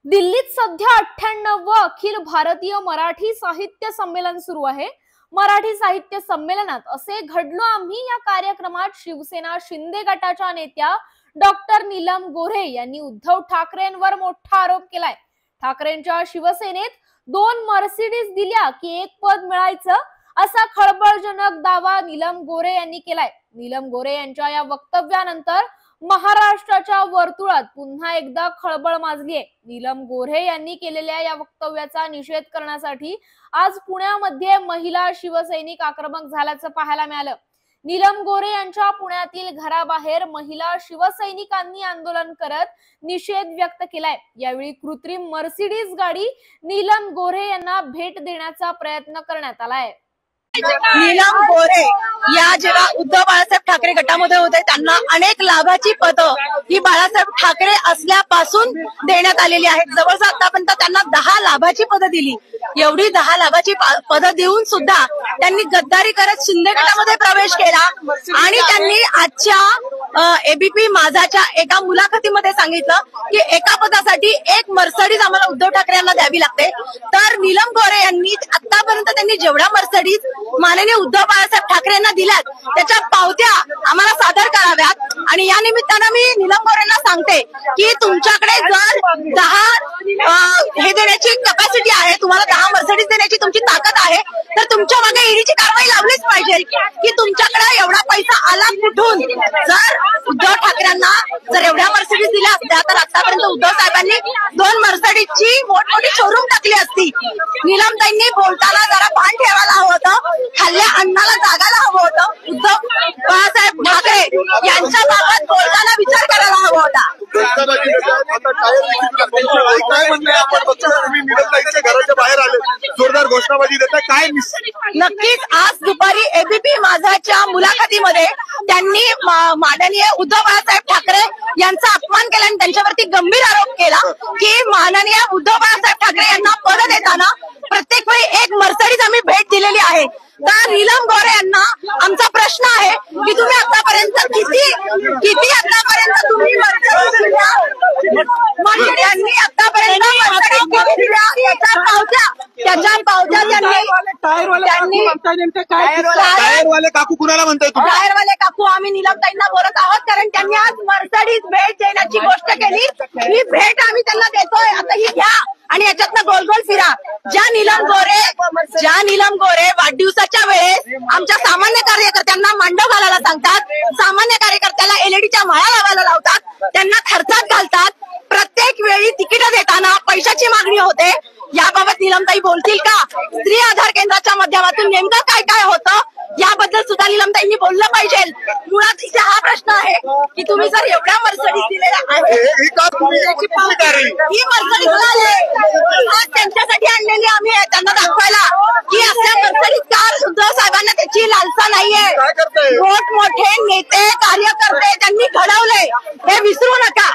दिल्लीत सध्या 98व अखिल भारतीय मराठी साहित्य संमेलन सुरू आहे। मराठी साहित्य संमेलनात असे घडलो आम्ही या कार्यक्रमात शिवसेना शिंदे गटाच्या नेत्या डॉक्टर नीलम गोऱ्हे यांनी उद्धव ठाकरेंवर मोठा आरोप केलाय। ठाकरेंच्या शिवसेनेत 2 मर्सिडीज दिल्या की 1 पद मिळायचं असा खळबळजनक दावा नीलम गोऱ्हे यांनी केलाय। नीलम गोऱ्हे यांच्या या वक्तव्यानंतर महाराष्ट्राच्या वर्तुळात पुन्हा एकदा खळबळ माजली आहे। नीलम गोऱ्हे यांनी केलेल्या या वक्तव्याचा निषेध करण्यासाठी आज पुण्यामध्ये महिला शिवसैनिक आक्रमक झाल्याचं पाहायला मिळालं। नीलम गोऱ्हे यांच्या पुण्यातील घराबाहेर महिला शिवसैनिकांनी आंदोलन करत निषेध व्यक्त केलाय। यावेळी कृत्रिम मर्सिडीज गाडी नीलम गोऱ्हे यांना भेट देण्याचा प्रयत्न करण्यात आलाय। नीलम गोऱ्हे या जेव्हा उद्धव बाळासाहेब ठाकरे गटामध्ये होते त्यांना अनेक लाभाची पदं ही बाळासाहेब ठाकरे असल्यापासून देण्यात आलेली आहेत। जवळजवळ आतापर्यंत त्यांना 10 लाभाची पदं दिली। एवढी 10 लाभाची पदं देऊन सुद्धा त्यांनी गद्दारी करत शिंदे गटामध्ये प्रवेश केला आणि त्यांनी आजच्या एबीपी माझाच्या एका मुलाखतीमध्ये सांगितलं की एका पदासाठी 1 मर्सिडीज आम्हाला उद्धव ठाकरे यांना द्यावी लागते। तर नीलम गोऱ्हे यांनी आतापर्यंत त्यांनी जेवढ्या मर्सिडीज माननीय उद्धव बाळासाहेब ठाकरे यांना दिल्यात त्याच्या पावत्या आम्हाला सादर कराव्यात। आणि या निमित्तानं मी नीलम गोऱ्हेंना सांगते की तुमच्याकडे जर 10 हे देण्याची कॅपॅसिटी आहे, तुम्हाला 10 मर्सिडीज देण्याची तुमची ताकद आहे, तर तुमच्या मागे ईडीची कारवाई लावलीच पाहिजे की तुमच्याकडे एवढा पैसा आला कुठून। जर उद्धव ठाकरेंना जर एवढ्या मर्सिडीज दिल्या असत्या तर आतापर्यंत उद्धव साहेबांनी 2 मर्सिडीजची मोठमोठी शोरूम टाकली असती। नीलमताईंनी बोलताना जरा भान ठेवायला हवं होतं, खाल्ल्या अन्नाला जागायला हवं होतं। उद्धव बाळासाहेब ठाकरे यांच्या बाबत बोलताना विचार करायला हवा होता। घराच्या बाहेर आले, जोरदार घोषणाबाजी देतात, काय नक्कीच आज दुपारी एबीपी माझाच्या मुलाखतीमध्ये त्यांनी माननीय उद्धव बाळासाहेब ठाकरे यांचा अपमान केला आणि त्यांच्यावरती गंभीर आरोप केला की माननीय उद्धव बाळासाहेब ठाकरे यांना पद देताना प्रत्येक वेळी 1 मर्सिडीज आम्ही भेट दिलेली आहे। तर नीलम गोऱ्हे यांना आमचा प्रश्न आहे की तुम्ही आतापर्यंत किती आतापर्यंत तुम्ही त्यांनी आतापर्यंत त्याच्या पावत्या टायरवाले काकू कुणाला म्हणताय तुम्ही? टायरवाले काकू आम्ही नीलमताईंना बोलत आहोत, कारण त्यांनी आज मर्सिडीज भेट देण्याची गोष्ट केली। ही भेट आम्ही त्यांना देतोय, आता ही घ्या आणि याच्यातनं गोल गोल फिरा। ज्या नीलम गोऱ्हे वाढदिवसाच्या वेळेस आमच्या सामान्य कार्यकर्त्यांना मांडव घालायला सांगतात, सामान्य कार्यकर्त्याला एलईडीच्या माळा लावायला लावतात, त्यांना खर्चात घालतात, प्रत्येक वेळी तिकीट देताना पैशाची मागणी होते। याबाबत नीलमताई बोलतील का? स्त्री आधार केंद्राच्या माध्यमातून नेमकं काय काय होतं याबद्दल सुद्धा नीलमताईंनी बोललं पाहिजे। मुळात इथे हा प्रश्न आहे की तुम्ही जर एवढ्या मर्सिडीज दिलेल्या आहेत, ही मर्सिडीज आज त्यांच्यासाठी आणलेली आम्ही त्यांना दाखवायला की असल्या मर्सिडीज कार उद्धव साहेबांना त्याची लालसा नाहीये। मोठमोठे नेते कार्यकर्ते त्यांनी घडवले, हे विसरू नका।